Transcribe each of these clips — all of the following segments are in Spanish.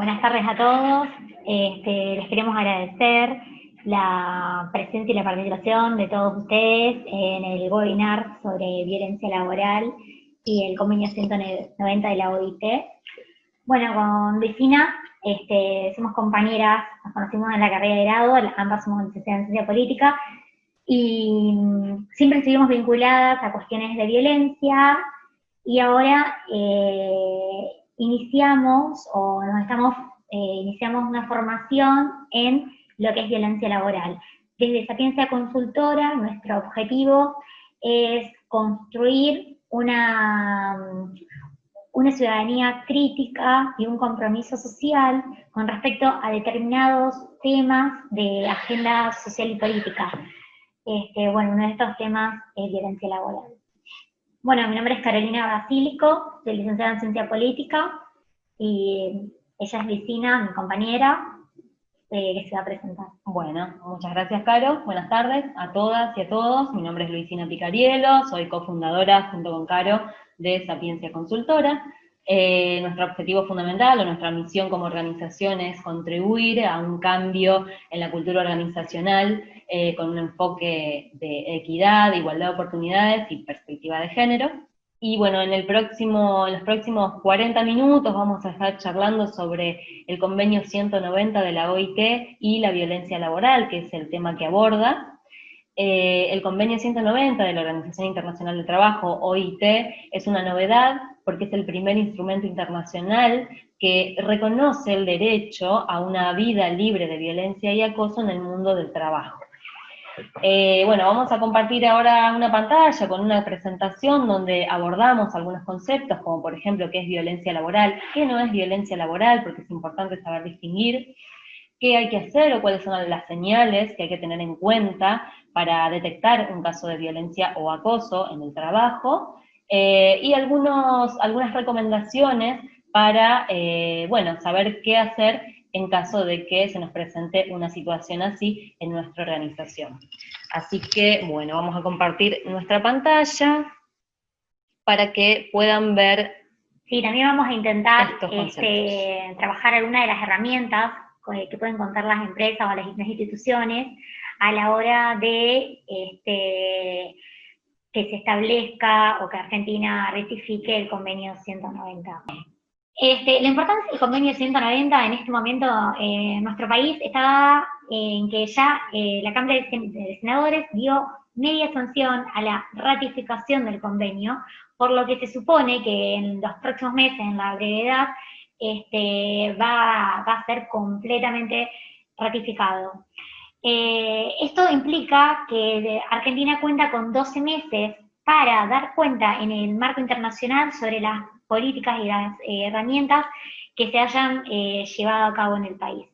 Buenas tardes a todos. Les queremos agradecer la presencia y la participación de todos ustedes en el webinar sobre violencia laboral y el convenio 190 de la OIT. Bueno, con Luisina somos compañeras, nos conocimos en la carrera de grado, ambas somos licenciadas en Ciencia Política, y siempre estuvimos vinculadas a cuestiones de violencia, y ahora iniciamos una formación en lo que es violencia laboral. Desde Sapiencia Consultora, nuestro objetivo es construir una ciudadanía crítica y un compromiso social con respecto a determinados temas de agenda social y política. Uno de estos temas es violencia laboral. Bueno, mi nombre es Carolina Basílico, soy licenciada en Ciencia Política, y ella es Luisina, mi compañera, que se va a presentar. Bueno, muchas gracias, Caro. Buenas tardes a todas y a todos. Mi nombre es Luisina Picariello, soy cofundadora junto con Caro de Sapiencia Consultora. Nuestro objetivo fundamental o nuestra misión como organización es contribuir a un cambio en la cultura organizacional con un enfoque de equidad, igualdad de oportunidades y perspectiva de género. Y bueno, en los próximos 40 minutos vamos a estar charlando sobre el convenio 190 de la OIT y la violencia laboral, que es el tema que aborda. El convenio 190 de la Organización Internacional del Trabajo, OIT, es una novedad porque es el primer instrumento internacional que reconoce el derecho a una vida libre de violencia y acoso en el mundo del trabajo. Bueno, vamos a compartir ahora una pantalla con una presentación donde abordamos algunos conceptos, como por ejemplo qué es violencia laboral, qué no es violencia laboral, porque es importante saber distinguir, qué hay que hacer o cuáles son las señales que hay que tener en cuenta para detectar un caso de violencia o acoso en el trabajo, y algunas recomendaciones para, saber qué hacer en caso de que se nos presente una situación así en nuestra organización. Así que, bueno, vamos a compartir nuestra pantalla para que puedan ver. Sí, también vamos a intentar trabajar algunas de las herramientas que pueden contar las empresas o las instituciones a la hora de que se establezca o que Argentina ratifique el convenio 190. La importancia del convenio 190 en este momento en nuestro país está en que ya la Cámara de Senadores dio media sanción a la ratificación del convenio, por lo que se supone que en los próximos meses, en la brevedad, va a ser completamente ratificado. Esto implica que Argentina cuenta con 12 meses para dar cuenta en el marco internacional sobre las políticas y las herramientas que se hayan llevado a cabo en el país.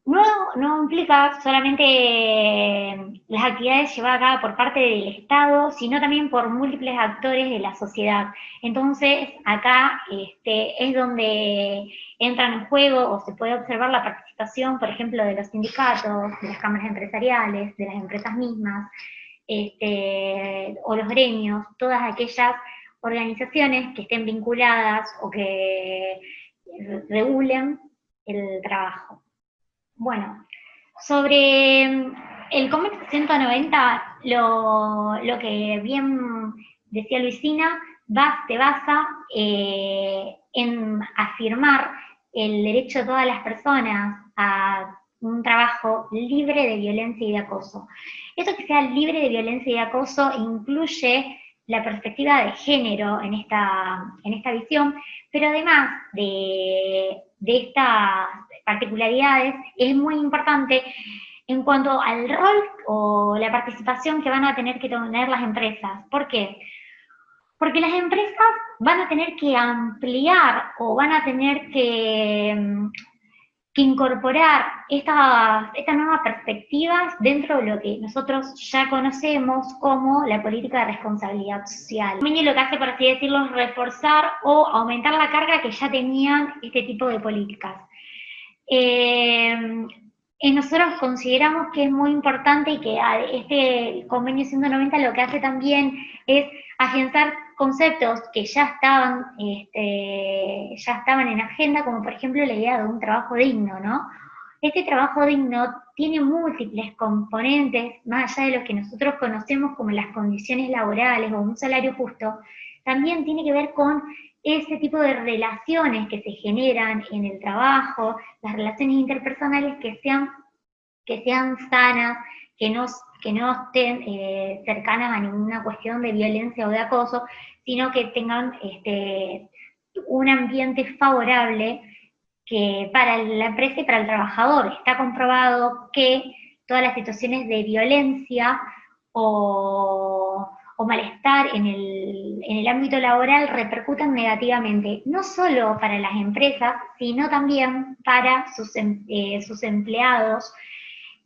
No implica solamente las actividades llevadas a cabo por parte del Estado, sino también por múltiples actores de la sociedad. Entonces, acá es donde entran en juego o se puede observar la participación, por ejemplo, de los sindicatos, de las cámaras empresariales, de las empresas mismas, o los gremios, todas aquellas organizaciones que estén vinculadas o que regulen el trabajo. Bueno, sobre el convenio 190, lo que bien decía Luisina, se basa en afirmar el derecho de todas las personas a un trabajo libre de violencia y de acoso. Esto que sea libre de violencia y de acoso incluye la perspectiva de género en esta visión, pero además de estas particularidades, es muy importante en cuanto al rol o la participación que van a tener que tener las empresas. ¿Por qué? Porque las empresas van a tener que ampliar o van a tener que incorporar estas nuevas perspectivas dentro de lo que nosotros ya conocemos como la política de responsabilidad social. También lo que hace, por así decirlo, es reforzar o aumentar la carga que ya tenían este tipo de políticas. Nosotros consideramos que es muy importante y que este convenio 190 lo que hace también es afianzar conceptos que ya estaban en agenda, como por ejemplo la idea de un trabajo digno, ¿no? Este trabajo digno tiene múltiples componentes, más allá de lo que nosotros conocemos como las condiciones laborales o un salario justo, también tiene que ver con ese tipo de relaciones que se generan en el trabajo, las relaciones interpersonales que sean sanas, que no estén cercanas a ninguna cuestión de violencia o de acoso, sino que tengan un ambiente favorable que para la empresa y para el trabajador. Está comprobado que todas las situaciones de violencia o malestar en el ámbito laboral repercutan negativamente, no solo para las empresas, sino también para sus empleados,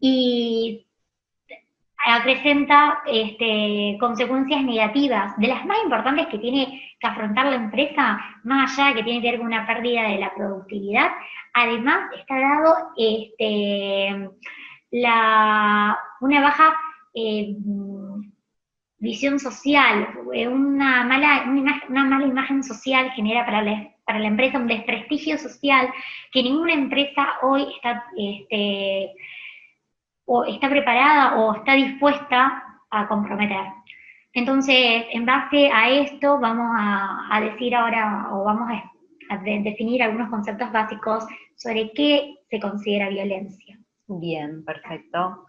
y acrecenta consecuencias negativas, de las más importantes que tiene que afrontar la empresa, más allá de que tiene que ver con una pérdida de la productividad. Además está dado una baja visión social, una mala imagen social genera para la empresa un desprestigio social que ninguna empresa hoy o está preparada o está dispuesta a comprometer. Entonces, en base a esto, vamos a decir ahora, o vamos a definir algunos conceptos básicos sobre qué se considera violencia. Bien, perfecto.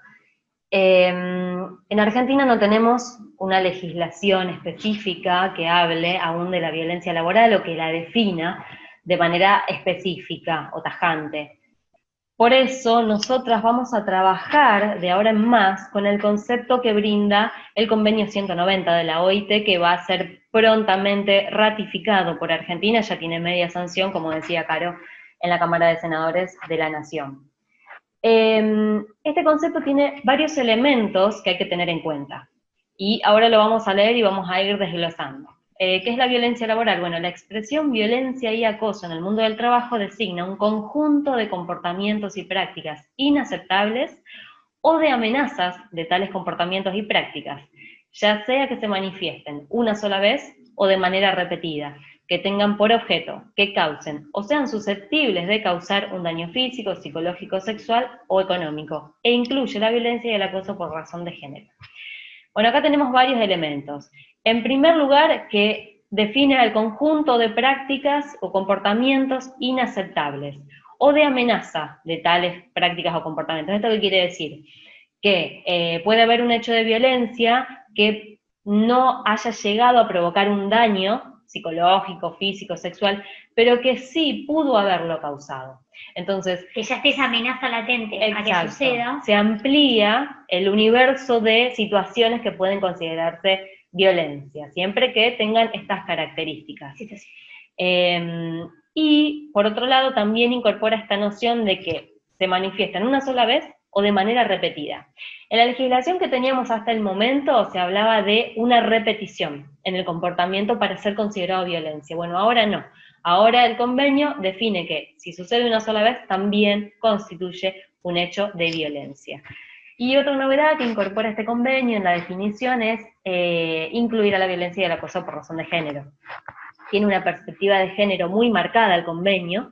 En Argentina no tenemos una legislación específica que hable aún de la violencia laboral o que la defina de manera específica o tajante. Por eso nosotras vamos a trabajar de ahora en más con el concepto que brinda el convenio 190 de la OIT, que va a ser prontamente ratificado por Argentina, ya tiene media sanción, como decía Caro, en la Cámara de Senadores de la Nación. Este concepto tiene varios elementos que hay que tener en cuenta, y ahora lo vamos a leer y vamos a ir desglosando. ¿Qué es la violencia laboral? Bueno, la expresión violencia y acoso en el mundo del trabajo designa un conjunto de comportamientos y prácticas inaceptables o de amenazas de tales comportamientos y prácticas, ya sea que se manifiesten una sola vez o de manera repetida, que tengan por objeto, que causen o sean susceptibles de causar un daño físico, psicológico, sexual o económico, e incluye la violencia y el acoso por razón de género. Bueno, acá tenemos varios elementos. En primer lugar, que define el conjunto de prácticas o comportamientos inaceptables o de amenaza de tales prácticas o comportamientos. ¿Esto qué quiere decir? Que puede haber un hecho de violencia que no haya llegado a provocar un daño psicológico, físico, sexual, pero que sí pudo haberlo causado. Entonces, que ya esté esa amenaza latente, exacto, a que suceda. Se amplía el universo de situaciones que pueden considerarse violencia, siempre que tengan estas características. Sí, sí. Y, por otro lado, también incorpora esta noción de que se manifiestan una sola vez o de manera repetida. En la legislación que teníamos hasta el momento se hablaba de una repetición en el comportamiento para ser considerado violencia. Bueno, ahora no. Ahora el convenio define que si sucede una sola vez también constituye un hecho de violencia. Y otra novedad que incorpora este convenio en la definición es incluir a la violencia y el acoso por razón de género. Tiene una perspectiva de género muy marcada el convenio,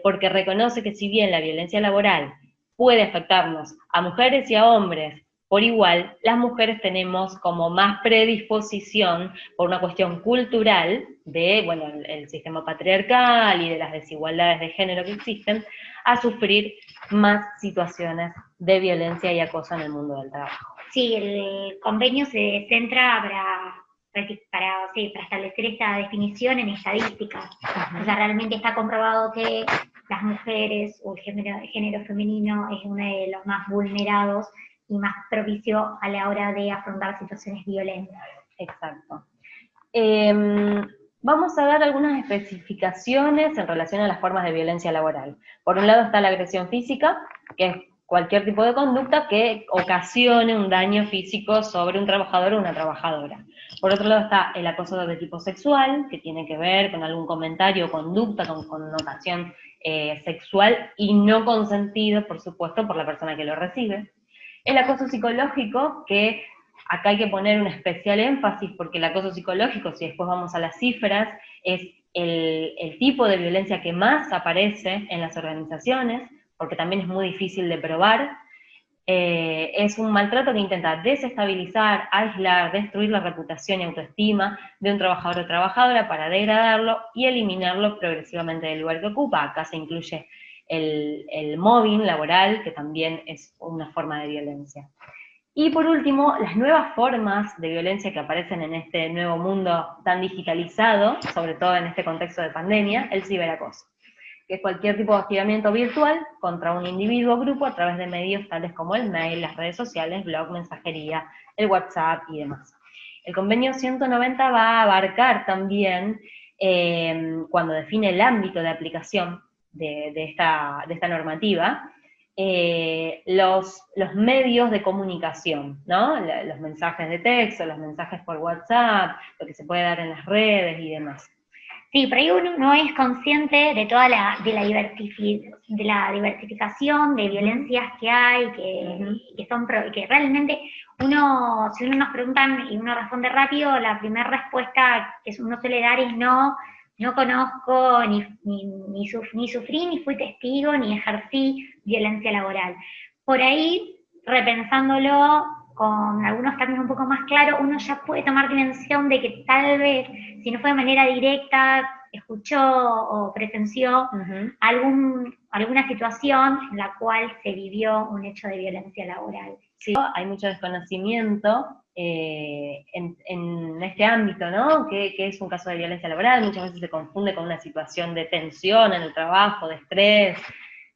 porque reconoce que si bien la violencia laboral puede afectarnos a mujeres y a hombres por igual, las mujeres tenemos como más predisposición por una cuestión cultural de, bueno, el sistema patriarcal y de las desigualdades de género que existen, a sufrir más situaciones de violencia y acoso en el mundo del trabajo. Sí, el convenio se centra para establecer esta definición en estadísticas. O sea, realmente está comprobado que las mujeres o el género femenino es uno de los más vulnerados y más propicio a la hora de afrontar situaciones violentas. Exacto. Vamos a dar algunas especificaciones en relación a las formas de violencia laboral. Por un lado está la agresión física, que es cualquier tipo de conducta que ocasione un daño físico sobre un trabajador o una trabajadora. Por otro lado está el acoso de tipo sexual, que tiene que ver con algún comentario o conducta con connotación sexual y no consentido, por supuesto, por la persona que lo recibe. El acoso psicológico, que acá hay que poner un especial énfasis porque el acoso psicológico, si después vamos a las cifras, es el tipo de violencia que más aparece en las organizaciones, porque también es muy difícil de probar. Es un maltrato que intenta desestabilizar, aislar, destruir la reputación y autoestima de un trabajador o trabajadora para degradarlo y eliminarlo progresivamente del lugar que ocupa. Acá se incluye el mobbing laboral, que también es una forma de violencia. Y por último, las nuevas formas de violencia que aparecen en este nuevo mundo tan digitalizado, sobre todo en este contexto de pandemia, el ciberacoso, que es cualquier tipo de hostigamiento virtual contra un individuo o grupo a través de medios tales como el mail, las redes sociales, blog, mensajería, el WhatsApp y demás. El convenio 190 va a abarcar también, cuando define el ámbito de aplicación de esta normativa, los medios de comunicación, ¿no? Los mensajes de texto, los mensajes por WhatsApp, lo que se puede dar en las redes y demás. Sí, por ahí uno no es consciente de toda la diversificación de violencias que hay, que realmente uno, si uno nos preguntan y uno responde rápido, la primera respuesta que uno suele dar es no conozco, ni sufrí, ni fui testigo, ni ejercí violencia laboral. Por ahí, repensándolo con algunos términos un poco más claros, uno ya puede tomar dimensión de que tal vez, si no fue de manera directa, escuchó o presenció alguna situación en la cual se vivió un hecho de violencia laboral. Sí, hay mucho desconocimiento en este ámbito, ¿no? Que es un caso de violencia laboral, muchas veces se confunde con una situación de tensión en el trabajo, de estrés,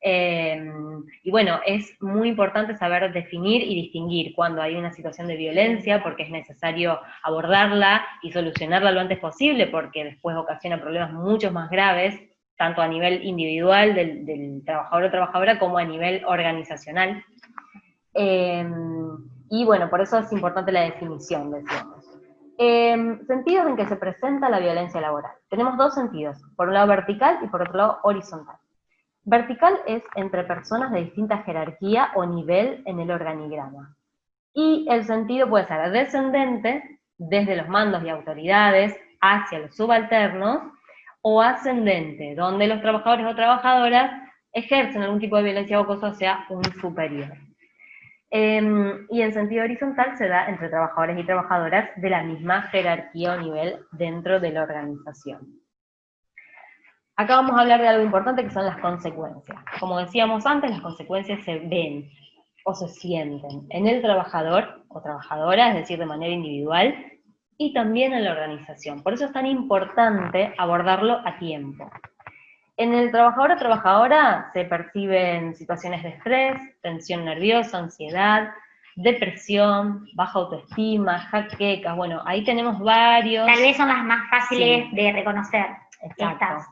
y bueno, es muy importante saber definir y distinguir cuando hay una situación de violencia, porque es necesario abordarla y solucionarla lo antes posible, porque después ocasiona problemas mucho más graves, tanto a nivel individual del trabajador o trabajadora, como a nivel organizacional. Y bueno, por eso es importante la definición, decíamos. Sentidos en que se presenta la violencia laboral. Tenemos dos sentidos, por un lado vertical y por otro lado horizontal. Vertical es entre personas de distinta jerarquía o nivel en el organigrama. Y el sentido puede ser descendente, desde los mandos y autoridades hacia los subalternos, o ascendente, donde los trabajadores o trabajadoras ejercen algún tipo de violencia o acoso hacia un superior. Y en sentido horizontal se da entre trabajadores y trabajadoras de la misma jerarquía o nivel dentro de la organización. Acá vamos a hablar de algo importante que son las consecuencias. Como decíamos antes, las consecuencias se ven o se sienten en el trabajador o trabajadora, es decir, de manera individual, y también en la organización. Por eso es tan importante abordarlo a tiempo. En el trabajador o trabajadora se perciben situaciones de estrés, tensión nerviosa, ansiedad, depresión, baja autoestima, jaquecas, bueno, ahí tenemos varios. Tal vez son las más fáciles de reconocer. Exacto.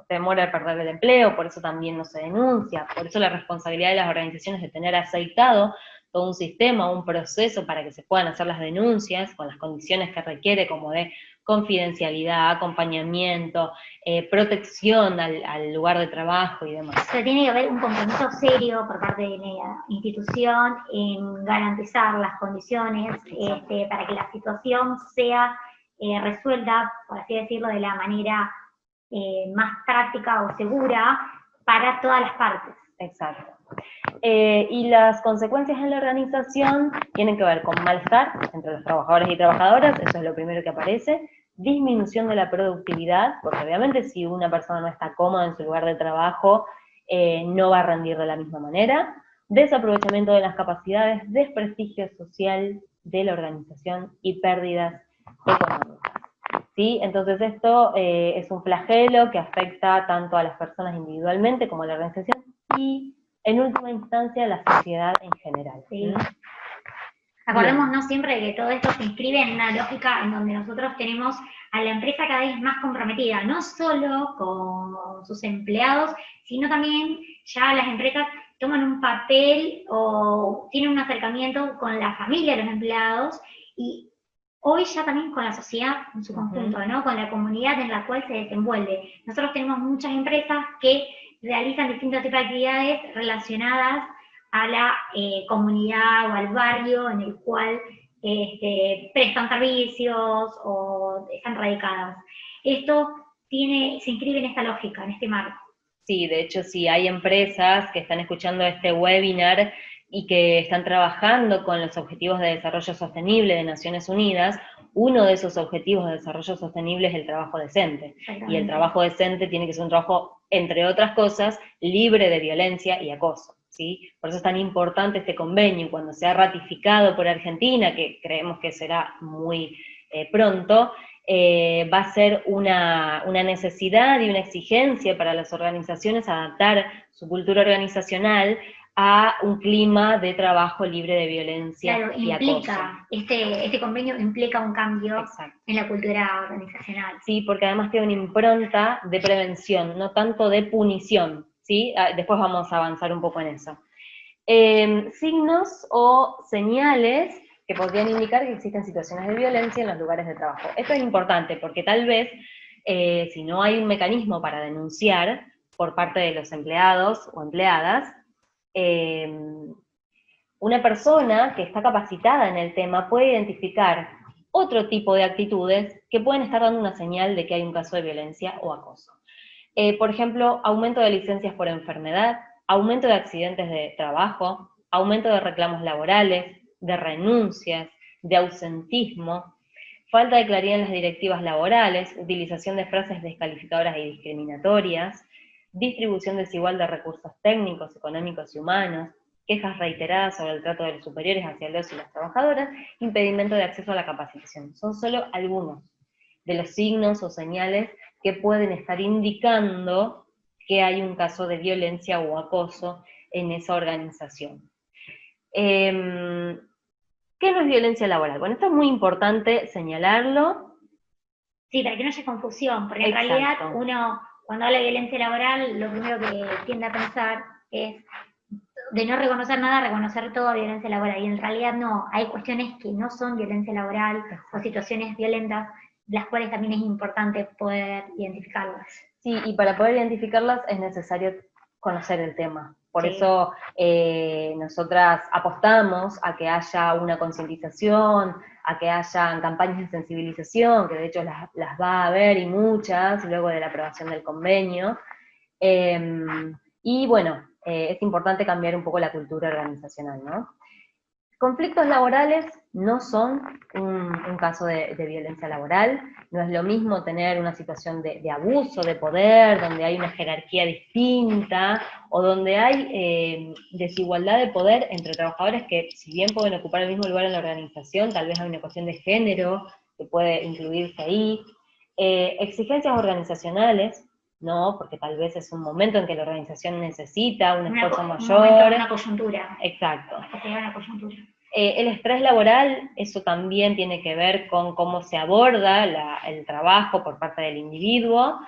Temor a perder el empleo, por eso también no se denuncia, por eso la responsabilidad de las organizaciones de tener aceitado todo un sistema, un proceso para que se puedan hacer las denuncias con las condiciones que requiere, como de confidencialidad, acompañamiento, protección al lugar de trabajo y demás. O sea, tiene que haber un compromiso serio por parte de la institución en garantizar las condiciones para que la situación sea resuelta, por así decirlo, de la manera más práctica o segura para todas las partes. Exacto. Y las consecuencias en la organización tienen que ver con malestar entre los trabajadores y trabajadoras, eso es lo primero que aparece, disminución de la productividad, porque obviamente si una persona no está cómoda en su lugar de trabajo, no va a rendir de la misma manera, desaprovechamiento de las capacidades, desprestigio social de la organización y pérdidas económicas. ¿Sí? Entonces esto es un flagelo que afecta tanto a las personas individualmente como a la organización y en última instancia a la sociedad en general. Sí. Acordémonos siempre de que todo esto se inscribe en una lógica en donde nosotros tenemos a la empresa cada vez más comprometida, no solo con sus empleados, sino también ya las empresas toman un papel o tienen un acercamiento con la familia de los empleados y hoy ya también con la sociedad en su conjunto, ¿no? Con la comunidad en la cual se desenvuelve. Nosotros tenemos muchas empresas que realizan distintos tipos de actividades relacionadas a la comunidad o al barrio en el cual prestan servicios o están radicadas. Esto se inscribe en esta lógica, en este marco. Sí, de hecho, si hay empresas que están escuchando este webinar y que están trabajando con los Objetivos de Desarrollo Sostenible de Naciones Unidas, uno de esos Objetivos de Desarrollo Sostenible es el trabajo decente. Y el trabajo decente tiene que ser un trabajo, entre otras cosas, libre de violencia y acoso, ¿sí? Por eso es tan importante este convenio. Cuando sea ratificado por Argentina, que creemos que será muy pronto, va a ser una necesidad y una exigencia para las organizaciones adaptar su cultura organizacional a un clima de trabajo libre de violencia y acoso. Este convenio implica un cambio en la cultura organizacional. Sí, porque además tiene una impronta de prevención, no tanto de punición, ¿sí? Después vamos a avanzar un poco en eso. Signos o señales que podrían indicar que existen situaciones de violencia en los lugares de trabajo. Esto es importante porque tal vez, si no hay un mecanismo para denunciar por parte de los empleados o empleadas, una persona que está capacitada en el tema puede identificar otro tipo de actitudes que pueden estar dando una señal de que hay un caso de violencia o acoso. Por ejemplo, aumento de licencias por enfermedad, aumento de accidentes de trabajo, aumento de reclamos laborales, de renuncias, de ausentismo, falta de claridad en las directivas laborales, utilización de frases descalificadoras y discriminatorias, distribución desigual de recursos técnicos, económicos y humanos, quejas reiteradas sobre el trato de los superiores hacia los y las trabajadoras, impedimento de acceso a la capacitación. Son solo algunos de los signos o señales que pueden estar indicando que hay un caso de violencia o acoso en esa organización. ¿Qué no es violencia laboral? Bueno, esto es muy importante señalarlo. Sí, para que no haya confusión, porque en realidad uno, cuando habla de violencia laboral, lo primero que tiende a pensar es de no reconocer nada, reconocer toda violencia laboral, y en realidad no, hay cuestiones que no son violencia laboral o situaciones violentas, las cuales también es importante poder identificarlas. Sí, y para poder identificarlas es necesario conocer el tema. Por eso nosotras apostamos a que haya una concientización, a que haya campañas de sensibilización, que de hecho las va a haber y muchas, luego de la aprobación del convenio. Y bueno, es importante cambiar un poco la cultura organizacional, ¿no? Conflictos laborales no son un caso de violencia laboral, no es lo mismo tener una situación de abuso de poder, donde hay una jerarquía distinta, o donde hay desigualdad de poder entre trabajadores que, si bien pueden ocupar el mismo lugar en la organización, tal vez hay una cuestión de género que puede incluirse ahí. Exigencias organizacionales, ¿no? Porque tal vez es un momento en que la organización necesita un esfuerzo mayor. Una coyuntura. Exacto. Una coyuntura. El estrés laboral, eso también tiene que ver con cómo se aborda el trabajo por parte del individuo,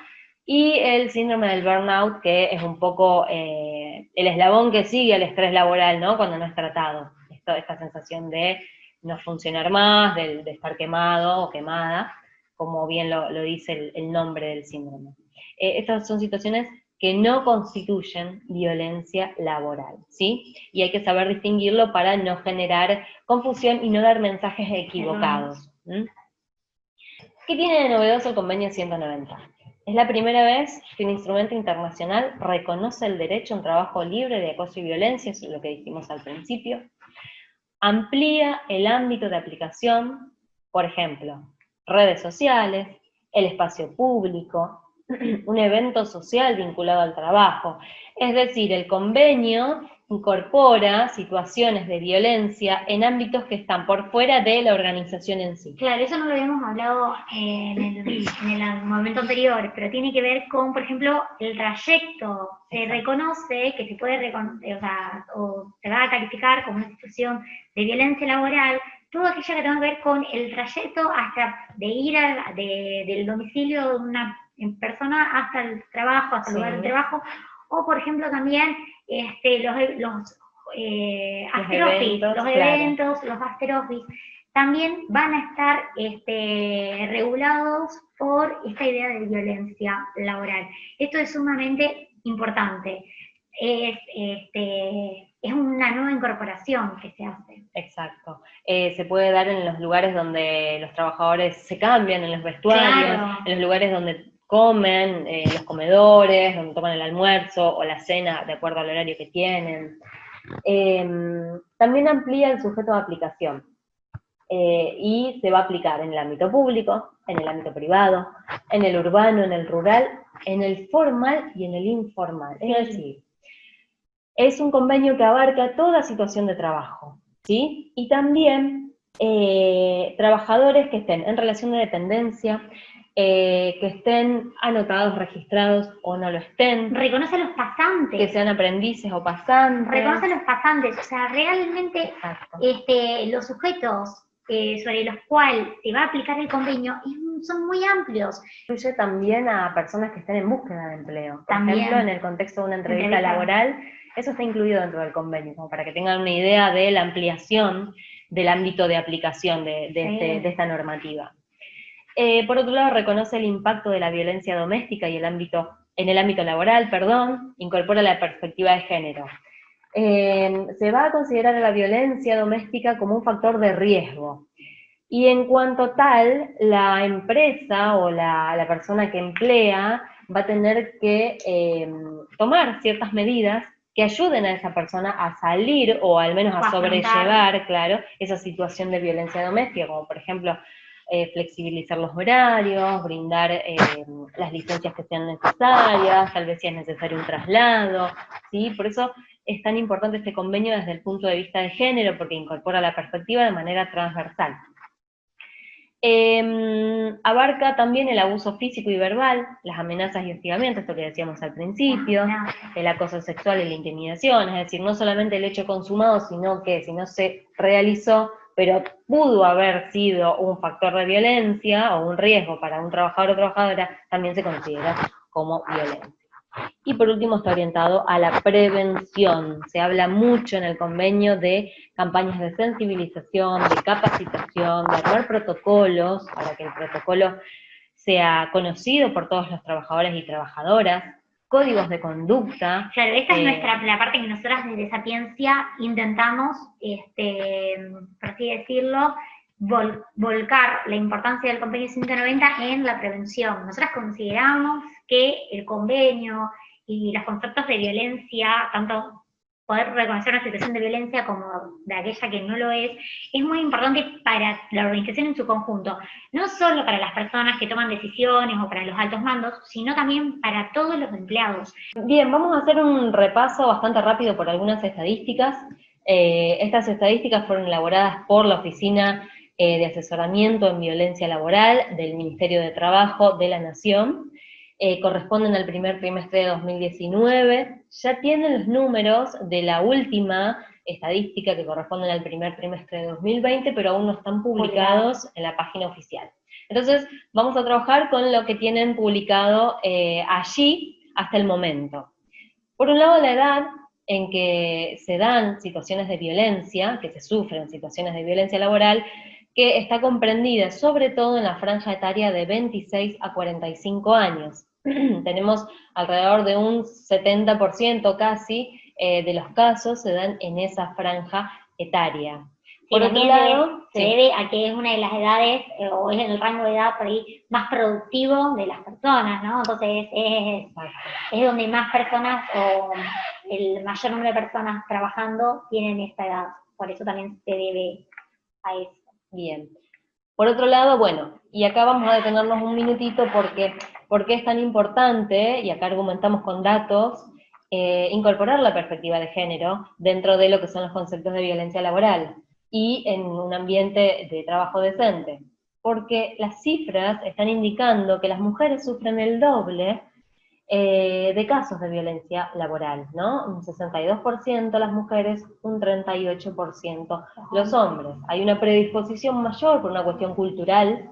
y el síndrome del burnout, que es un poco el eslabón que sigue al estrés laboral, ¿no? Cuando no es tratado. Esta sensación de no funcionar más, de estar quemado o quemada, como bien lo dice el nombre del síndrome. Estas son situaciones que no constituyen violencia laboral, ¿sí? Y hay que saber distinguirlo para no generar confusión y no dar mensajes equivocados. ¿Qué tiene de novedoso el Convenio 190? Es la primera vez que un instrumento internacional reconoce el derecho a un trabajo libre de acoso y violencia, eso es lo que dijimos al principio. Amplía el ámbito de aplicación, por ejemplo, redes sociales, el espacio público, un evento social vinculado al trabajo. Es decir, el convenio incorpora situaciones de violencia en ámbitos que están por fuera de la organización en sí. Claro, eso no lo habíamos hablado en el momento anterior, pero tiene que ver con, por ejemplo, el trayecto. Se reconoce que se puede reconocer, o se va a calificar como una situación de violencia laboral todo aquello que tenga que ver con el trayecto hasta de ir del domicilio de una persona hasta el trabajo, hasta el lugar de trabajo, o por ejemplo también los after office, los eventos, los after office, también van a estar regulados por esta idea de violencia laboral. Esto es sumamente importante. es una nueva incorporación que se hace. Exacto. Se puede dar en los lugares donde los trabajadores se cambian, en los vestuarios, Claro. en los lugares donde comen, los comedores, donde toman el almuerzo o la cena, de acuerdo al horario que tienen. También amplía el sujeto de aplicación. Y se va a aplicar en el ámbito público, en el ámbito privado, en el urbano, en el rural, en el formal y en el informal. Es decir, es un convenio que abarca toda situación de trabajo, ¿sí? Y también trabajadores que estén en relación de dependencia, que estén anotados, registrados o no lo estén. Reconoce a los pasantes. Que sean aprendices o pasantes. Reconoce a los pasantes, o sea, realmente los sujetos sobre los cuales se va a aplicar el convenio son muy amplios. Incluye también a personas que estén en búsqueda de empleo. Por También, ejemplo, en el contexto de una entrevista laboral, eso está incluido dentro del convenio, como para que tengan una idea de la ampliación del ámbito de aplicación de esta normativa. Por otro lado, reconoce el impacto de la violencia doméstica y en el ámbito laboral, incorpora la perspectiva de género. Se va a considerar a la violencia doméstica como un factor de riesgo. Y en cuanto tal, la empresa o la persona que emplea va a tener que tomar ciertas medidas que ayuden a esa persona a salir o al menos a sobrellevar, claro, esa situación de violencia doméstica, como por ejemplo flexibilizar los horarios, brindar las licencias que sean necesarias, tal vez si es necesario un traslado, ¿sí? Por eso es tan importante este convenio desde el punto de vista de género, porque incorpora la perspectiva de manera transversal. Abarca también el abuso físico y verbal, las amenazas y hostigamientos, esto que decíamos al principio, el acoso sexual y la intimidación, es decir, no solamente el hecho consumado, sino que si no se realizó, pero pudo haber sido un factor de violencia o un riesgo para un trabajador o trabajadora, también se considera como violencia. Y por último está orientado a la prevención. Se habla mucho en el convenio de campañas de sensibilización, de capacitación, de armar protocolos para que el protocolo sea conocido por todos los trabajadores y trabajadoras, códigos de conducta. Claro, esta es la parte que nosotras desde Sapiencia intentamos, por así decirlo, volcar la importancia del convenio 190 en la prevención. Nosotras consideramos que el convenio y los conceptos de violencia, tanto poder reconocer una situación de violencia como de aquella que no lo es muy importante para la organización en su conjunto, no solo para las personas que toman decisiones o para los altos mandos, sino también para todos los empleados. Bien, vamos a hacer un repaso bastante rápido por algunas estadísticas. Estas estadísticas fueron elaboradas por la Oficina de Asesoramiento en Violencia Laboral del Ministerio de Trabajo de la Nación. Corresponden al primer trimestre de 2019, ya tienen los números de la última estadística que corresponden al primer trimestre de 2020, pero aún no están publicados en la página oficial. Entonces, vamos a trabajar con lo que tienen publicado allí hasta el momento. Por un lado, la edad en que se dan situaciones de violencia, que se sufren situaciones de violencia laboral, que está comprendida sobre todo en la franja etaria de 26 a 45 años. Tenemos alrededor de un 70% casi de los casos se dan en esa franja etaria. Por otro lado, se debe a que es una de las edades, o es el rango de edad por ahí más productivo de las personas, ¿no? Entonces es donde más personas, o el mayor número de personas trabajando tienen esta edad. Por eso también se debe a eso. Bien. Por otro lado, bueno, y acá vamos a detenernos un minutito porque es tan importante, y acá argumentamos con datos, incorporar la perspectiva de género dentro de lo que son los conceptos de violencia laboral y en un ambiente de trabajo decente. Porque las cifras están indicando que las mujeres sufren el doble de casos de violencia laboral, ¿no? Un 62% las mujeres, un 38% los hombres. Hay una predisposición mayor por una cuestión cultural,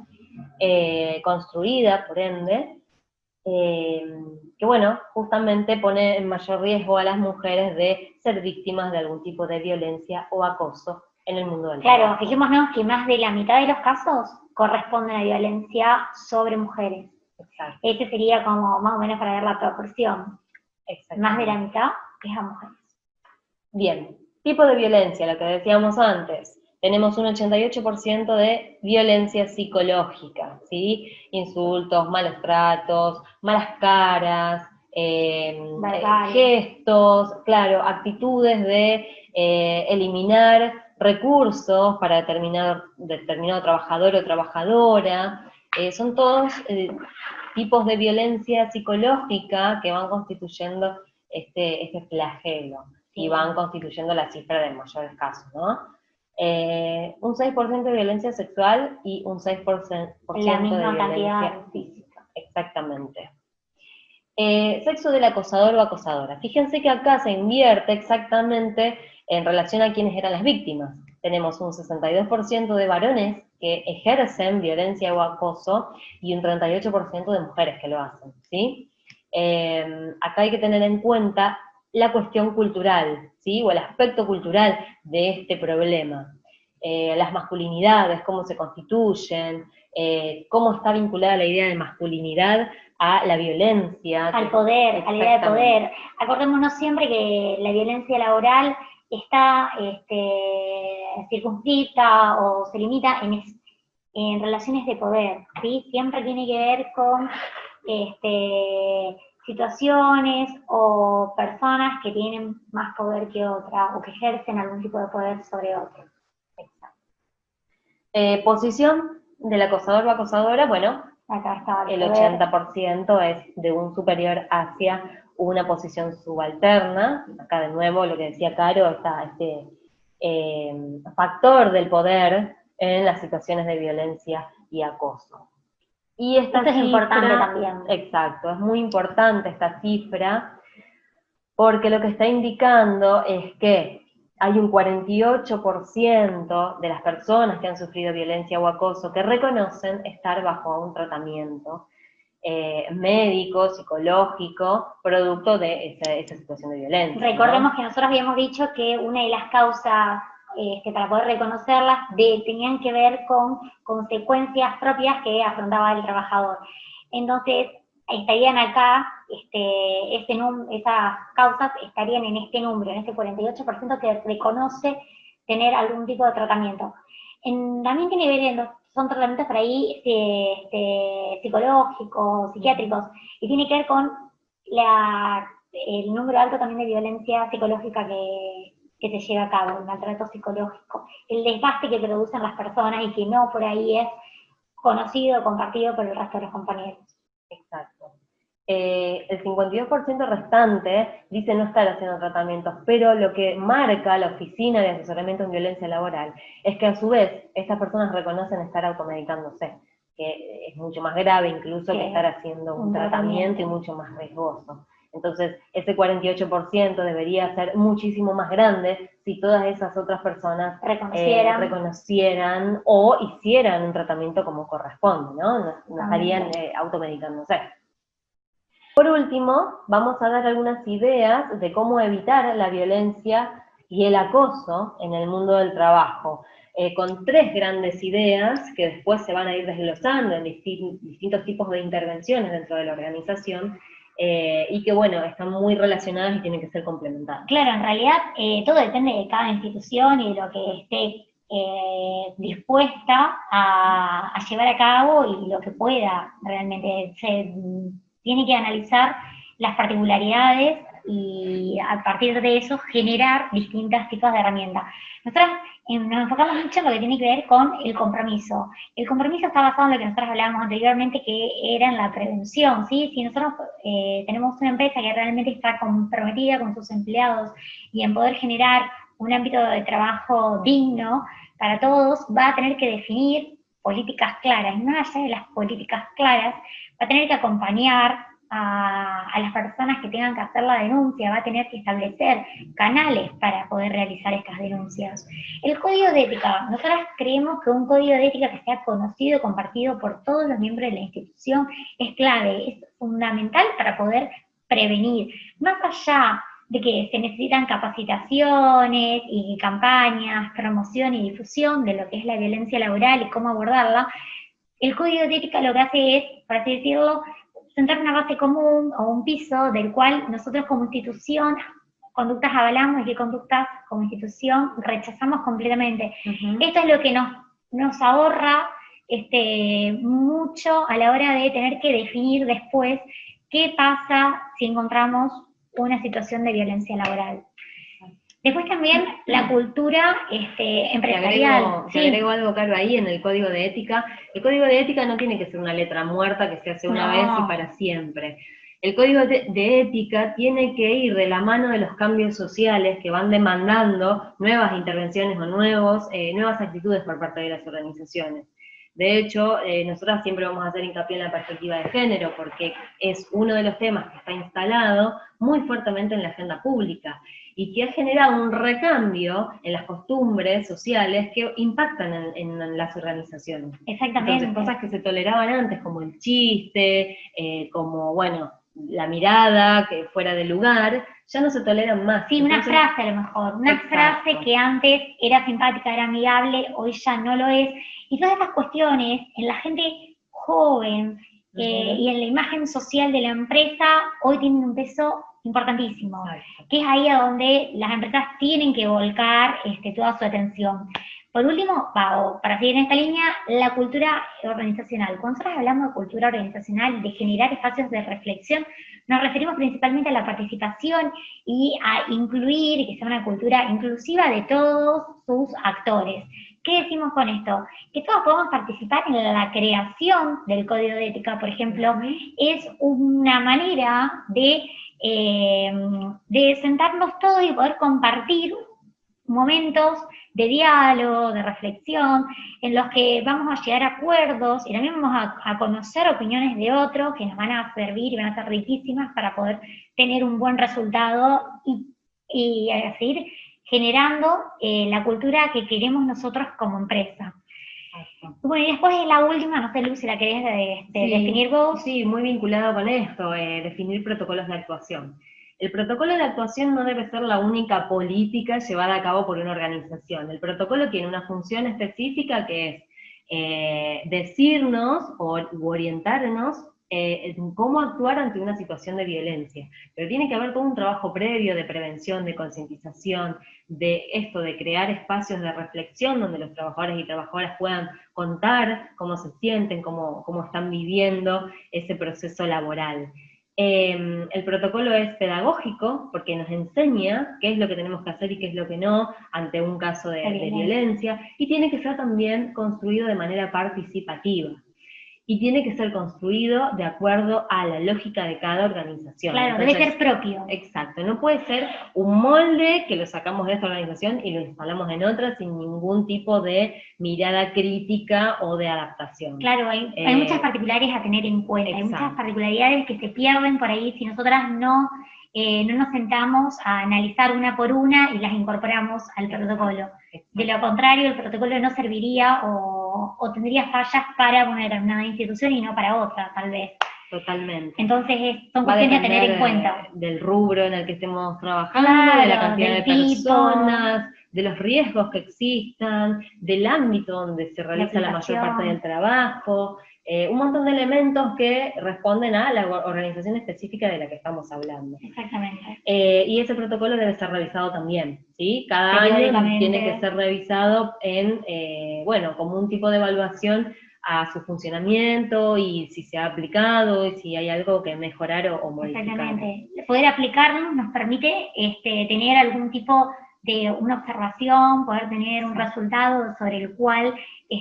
construida, por ende, que bueno, justamente pone en mayor riesgo a las mujeres de ser víctimas de algún tipo de violencia o acoso en el mundo del trabajo. Claro, fijémonos que más de la mitad de los casos corresponden a violencia sobre mujeres. Exacto. Este sería como más o menos para ver la proporción. Más de la mitad es a mujeres. Bien, tipo de violencia, lo que decíamos antes. Tenemos un 88% de violencia psicológica, ¿sí? Insultos, malos tratos, malas caras, gestos, claro, actitudes de eliminar recursos para determinado trabajador o trabajadora. Son todos tipos de violencia psicológica que van constituyendo este flagelo y van constituyendo la cifra de mayores casos, ¿no? Un 6% de violencia sexual y un 6% de violencia física. Exactamente. Sexo del acosador o acosadora. Fíjense que acá se invierte exactamente en relación a quienes eran las víctimas. Tenemos un 62% de varones que ejercen violencia o acoso y un 38% de mujeres que lo hacen, ¿sí? Acá hay que tener en cuenta la cuestión cultural, ¿sí? O el aspecto cultural de este problema. Las masculinidades, cómo se constituyen, cómo está vinculada la idea de masculinidad a la violencia. Al poder, a la idea de poder. Acordémonos siempre que la violencia laboral está circunscrita o se limita en relaciones de poder, ¿sí? Siempre tiene que ver con situaciones o personas que tienen más poder que otra o que ejercen algún tipo de poder sobre otro. Posición del acosador o acosadora, bueno, acá está el 80% es de un superior hacia una posición subalterna. Acá de nuevo lo que decía Caro, está este factor del poder en las situaciones de violencia y acoso. Y esta Esto es importante también. Exacto, es muy importante esta cifra, porque lo que está indicando es que hay un 48% de las personas que han sufrido violencia o acoso que reconocen estar bajo un tratamiento médico, psicológico, producto de esa situación de violencia. Recordemos que nosotros habíamos dicho que una de las causas para poder reconocerlas tenían que ver con consecuencias propias que afrontaba el trabajador. Entonces, estarían acá, esas causas estarían en este número, en este 48% que reconoce tener algún tipo de tratamiento. También tiene que ver, son tratamientos por ahí psicológicos, psiquiátricos, y tiene que ver con el número alto también de violencia psicológica que se lleva a cabo, el maltrato psicológico, el desgaste que producen las personas y que no por ahí es conocido o compartido por el resto de los compañeros. Exacto. El 52% restante dice no estar haciendo tratamientos, pero lo que marca la Oficina de Asesoramiento en Violencia Laboral es que a su vez estas personas reconocen estar automedicándose, que es mucho más grave incluso que estar haciendo un tratamiento y mucho más riesgoso. Entonces, ese 48% debería ser muchísimo más grande si todas esas otras personas reconocieran o hicieran un tratamiento como corresponde, ¿no? No estarían automedicándose. Por último, vamos a dar algunas ideas de cómo evitar la violencia y el acoso en el mundo del trabajo, con 3 grandes ideas que después se van a ir desglosando en distintos tipos de intervenciones dentro de la organización, y que, bueno, están muy relacionadas y tienen que ser complementadas. Claro, en realidad todo depende de cada institución y de lo que esté dispuesta a llevar a cabo y lo que pueda realmente. Se tiene que analizar las particularidades y a partir de eso generar distintos tipos de herramientas. Nosotros nos enfocamos mucho en lo que tiene que ver con el compromiso. El compromiso está basado en lo que nosotros hablábamos anteriormente, que era en la prevención, ¿sí? Si nosotros tenemos una empresa que realmente está comprometida con sus empleados y en poder generar un ámbito de trabajo digno para todos, va a tener que definir políticas claras, y más allá de las políticas claras, va a tener que acompañar a las personas que tengan que hacer la denuncia, va a tener que establecer canales para poder realizar estas denuncias. El código de ética, nosotros creemos que un código de ética que sea conocido, compartido por todos los miembros de la institución, es clave, es fundamental para poder prevenir. Más allá de que se necesitan capacitaciones y campañas, promoción y difusión de lo que es la violencia laboral y cómo abordarla, el código de ética lo que hace es, por así decirlo, sentar una base común o un piso del cual nosotros como institución conductas avalamos y qué conductas como institución rechazamos completamente. Esto es lo que nos ahorra mucho a la hora de tener que definir después qué pasa si encontramos una situación de violencia laboral. Después también la cultura empresarial. Te agrego algo, Caro, ahí en el código de ética. El código de ética no tiene que ser una letra muerta que se hace una vez y para siempre. El código de ética tiene que ir de la mano de los cambios sociales que van demandando nuevas intervenciones o nuevas actitudes por parte de las organizaciones. De hecho, nosotras siempre vamos a hacer hincapié en la perspectiva de género, porque es uno de los temas que está instalado muy fuertemente en la agenda pública, y que ha generado un recambio en las costumbres sociales que impactan en las organizaciones. Exactamente. Entonces, cosas que se toleraban antes, como el chiste, como, bueno, la mirada que fuera de lugar, ya no se toleran más. Sí, entonces, una frase a lo mejor, una frase que antes era simpática, era amigable, hoy ya no lo es. Y todas estas cuestiones, en la gente joven y en la imagen social de la empresa, hoy tienen un peso importantísimo, que es ahí a donde las empresas tienen que volcar toda su atención. Por último, para seguir en esta línea, la cultura organizacional. Cuando nosotros hablamos de cultura organizacional, de generar espacios de reflexión, nos referimos principalmente a la participación y a incluir, que sea una cultura inclusiva de todos sus actores. ¿Qué decimos con esto? Que todos podamos participar en la creación del código de ética, por ejemplo, es una manera de sentarnos todos y poder compartir momentos de diálogo, de reflexión, en los que vamos a llegar a acuerdos y también vamos a conocer opiniones de otros que nos van a servir y van a ser riquísimas para poder tener un buen resultado y seguir generando la cultura que queremos nosotros como empresa. Bueno, y después la última, no sé, Luz, si la querés definir vos. Sí, muy vinculado con esto, definir protocolos de actuación. El protocolo de actuación no debe ser la única política llevada a cabo por una organización. El protocolo tiene una función específica que es decirnos o orientarnos en cómo actuar ante una situación de violencia. Pero tiene que haber todo un trabajo previo de prevención, de concientización, de esto, de crear espacios de reflexión donde los trabajadores y trabajadoras puedan contar cómo se sienten, cómo están viviendo ese proceso laboral. El protocolo es pedagógico porque nos enseña qué es lo que tenemos que hacer y qué es lo que no ante un caso de violencia, y tiene que ser también construido de manera participativa. Y tiene que ser construido de acuerdo a la lógica de cada organización. Claro, entonces, debe ser propio. Exacto, no puede ser un molde que lo sacamos de esta organización y lo instalamos en otra sin ningún tipo de mirada crítica o de adaptación. Claro, hay muchas particularidades a tener en cuenta, hay muchas particularidades que se pierden por ahí si nosotras no nos sentamos a analizar una por una y las incorporamos al protocolo. De lo contrario, el protocolo no serviría o tendría fallas para una determinada institución y no para otra, tal vez. Totalmente. Entonces, son cuestiones a tener en cuenta. Del rubro en el que estemos trabajando, de la cantidad de personas, de los riesgos que existan, del ámbito donde se realiza la mayor parte del trabajo, un montón de elementos que responden a la organización específica de la que estamos hablando. Exactamente. Y ese protocolo debe ser revisado también, ¿sí? Cada año tiene que ser revisado como un tipo de evaluación a su funcionamiento y si se ha aplicado y si hay algo que mejorar o modificar. Exactamente. Poder aplicarlo nos permite tener algún tipo de una observación, poder tener un resultado sobre el cual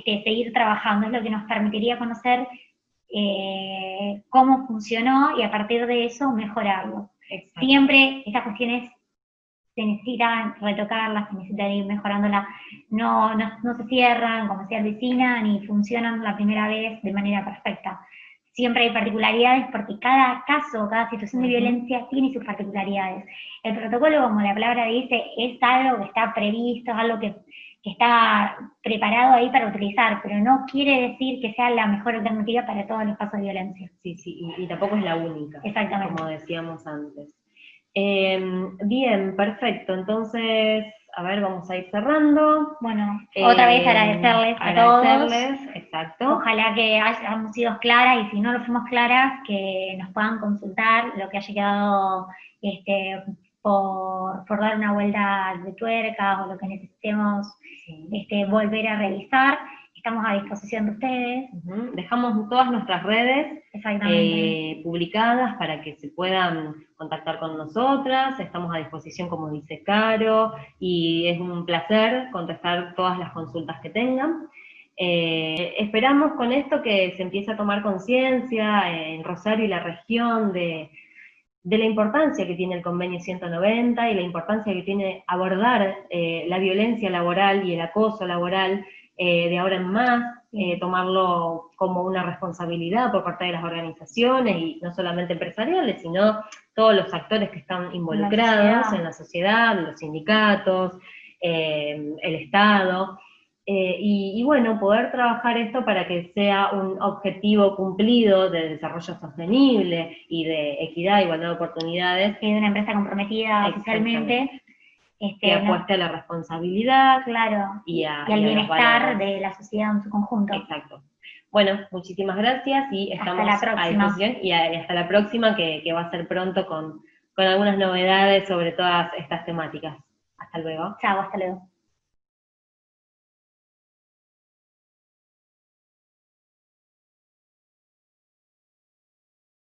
seguir trabajando. Es lo que nos permitiría conocer cómo funcionó y a partir de eso mejorarlo. Exacto. Siempre estas cuestiones se necesitan retocarlas, se necesitan ir mejorándolas, no se cierran, como decía Luisina, ni funcionan la primera vez de manera perfecta. Siempre hay particularidades porque cada caso, cada situación de violencia tiene sus particularidades. El protocolo, como la palabra dice, es algo que está previsto, es algo que está preparado ahí para utilizar, pero no quiere decir que sea la mejor alternativa para todos los casos de violencia. Sí, y tampoco es la única. Exactamente. Como decíamos antes. Bien, perfecto. Entonces, a ver, vamos a ir cerrando. Bueno, otra vez agradecerles a todos. Exacto. Ojalá que hayamos sido claras y si no lo fuimos claras, que nos puedan consultar lo que haya quedado por dar una vuelta de tuerca o lo que necesitemos volver a revisar. Estamos a disposición de ustedes. Dejamos todas nuestras redes publicadas para que se puedan contactar con nosotras. Estamos a disposición, como dice Caro, y es un placer contestar todas las consultas que tengan. Esperamos con esto que se empiece a tomar conciencia en Rosario y la región de la importancia que tiene el convenio 190 y la importancia que tiene abordar la violencia laboral y el acoso laboral de ahora en más, tomarlo como una responsabilidad por parte de las organizaciones, y no solamente empresariales, sino todos los actores que están involucrados en la sociedad, los sindicatos, el Estado. Y bueno, poder trabajar esto para que sea un objetivo cumplido de desarrollo sostenible y de equidad, igualdad de oportunidades. Y de una empresa comprometida socialmente. Que apueste a la responsabilidad, claro, y al bienestar de la sociedad en su conjunto. Exacto. Bueno, muchísimas gracias y estamos a disposición, y hasta la próxima, que va a ser pronto con algunas novedades sobre todas estas temáticas. Hasta luego. Chao, hasta luego.